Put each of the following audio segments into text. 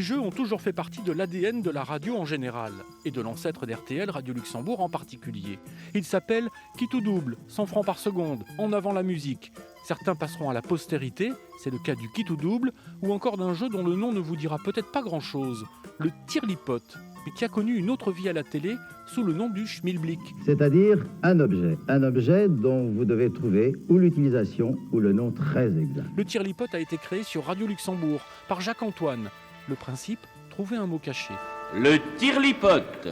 du jeu ont toujours fait partie de l'ADN de la radio en général, et de l'ancêtre d'RTL, Radio Luxembourg en particulier. Il s'appelle Qui tout double, 100 francs par seconde, en avant la musique. Certains passeront à la postérité, c'est le cas du Qui tout double, ou encore d'un jeu dont le nom ne vous dira peut-être pas grand-chose, le Tirlipote, mais qui a connu une autre vie à la télé sous le nom du Schmilblick. C'est-à-dire un objet dont vous devez trouver ou l'utilisation ou le nom très exact. Le Tirlipote a été créé sur Radio Luxembourg par Jacques Antoine. Le principe, trouver un mot caché. Le Tirlipote.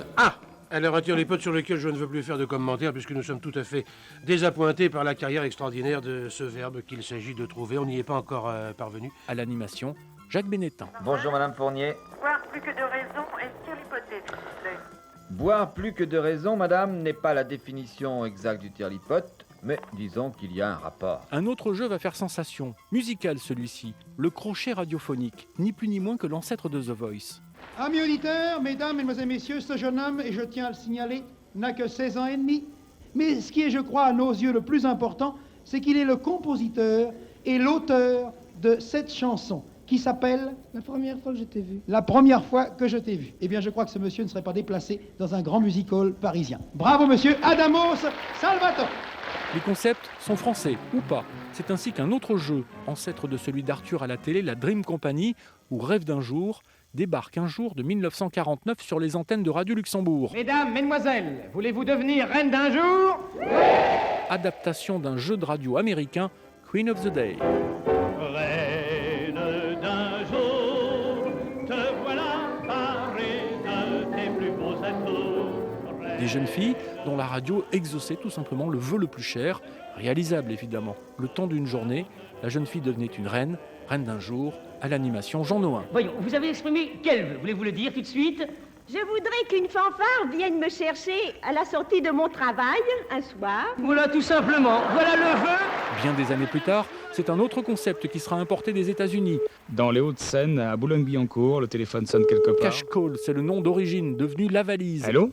Alors un tirlipote sur lequel je ne veux plus faire de commentaires puisque nous sommes tout à fait désappointés par la carrière extraordinaire de ce verbe qu'il s'agit de trouver. On n'y est pas encore parvenu. À l'animation, Jacques Bénétin. Bonjour Madame Fournier. Boire plus que de raison et tirlipoter, s'il vous plaît. Boire plus que de raison, Madame, n'est pas la définition exacte du tirlipote, mais disons qu'il y a un rapport. Un autre jeu va faire sensation, musical celui-ci, le crochet radiophonique, ni plus ni moins que l'ancêtre de The Voice. Amis auditeurs, mesdames, mesdemoiselles, messieurs, ce jeune homme, et je tiens à le signaler, n'a que 16 ans et demi. Mais ce qui est, je crois, à nos yeux le plus important, c'est qu'il est le compositeur et l'auteur de cette chanson qui s'appelle « La première fois que je t'ai vu ». La première fois que je t'ai vu. Eh bien, je crois que ce monsieur ne serait pas déplacé dans un grand music-hall parisien. Bravo, monsieur Adamos Salvatore. Les concepts sont français ou pas. C'est ainsi qu'un autre jeu, ancêtre de celui d'Arthur à la télé, la Dream Company, ou Rêve d'un jour, débarque un jour de 1949 sur les antennes de Radio Luxembourg. Mesdames, mesdemoiselles, voulez-vous devenir reine d'un jour ? Adaptation d'un jeu de radio américain, Queen of the Day. Reine d'un jour, te voilà parée de tes plus beaux atours. Des jeunes filles dont la radio exauçait tout simplement le vœu le plus cher, réalisable évidemment. Le temps d'une journée, la jeune fille devenait une reine d'un jour, à l'animation Jean Nohain. Voyons, vous avez exprimé quel vœu? Voulez-vous le dire tout de suite? Je voudrais qu'une fanfare vienne me chercher à la sortie de mon travail, un soir. Voilà, tout simplement. Voilà le vœu. Bien des années plus tard, c'est un autre concept qui sera importé des États-Unis. Dans les Hauts-de-Seine, à Boulogne-Billancourt, le téléphone sonne quelque part. Cash Call, c'est le nom d'origine, devenu La Valise. Allô ?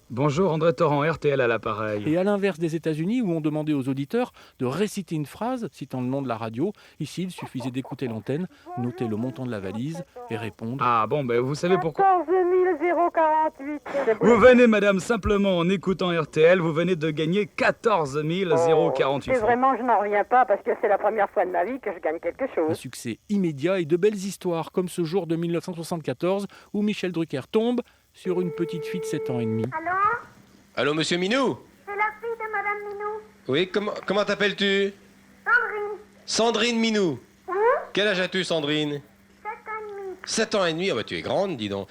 Bonjour, André Torrent, RTL à l'appareil. Et à l'inverse des États-Unis, où on demandait aux auditeurs de réciter une phrase citant le nom de la radio, ici, il suffisait d'écouter l'antenne, noter le montant de la valise et répondre. Ah bon, ben vous savez pourquoi 14 048. Vous venez, madame, simplement en écoutant RTL, vous venez de gagner 14 048 Et francs. vraiment, je n'en reviens pas parce que c'est la première fois de ma vie que je gagne quelque chose. Un succès immédiat et de belles histoires, comme ce jour de 1974 où Michel Drucker tombe sur une petite fille de 7 ans et demi. Allô ? Allô, monsieur Minou ? C'est la fille de Madame Minou. Oui, comment t'appelles-tu ? Sandrine. Sandrine Minou. Quel âge as-tu, Sandrine ? 7 ans et demi. 7 ans et demi, ah bah tu es grande, dis donc.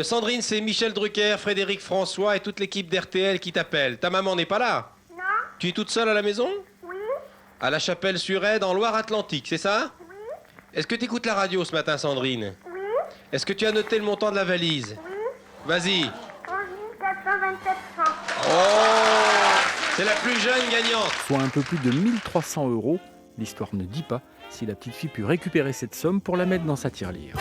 Sandrine, c'est Michel Drucker, Frédéric François et toute l'équipe d'RTL qui t'appelle. Ta maman n'est pas là ? Non. Tu es toute seule à la maison ? Oui. À la Chapelle-sur-Aide, en Loire-Atlantique, c'est ça ? Oui. Est-ce que tu écoutes la radio ce matin, Sandrine ? Oui. Est-ce que tu as noté le montant de la valise ? Oui. Vas-y. 11 427 francs. Oh ! C'est la plus jeune gagnante. Soit un peu plus de 1300 €. L'histoire ne dit pas si la petite fille put récupérer cette somme pour la mettre dans sa tirelire.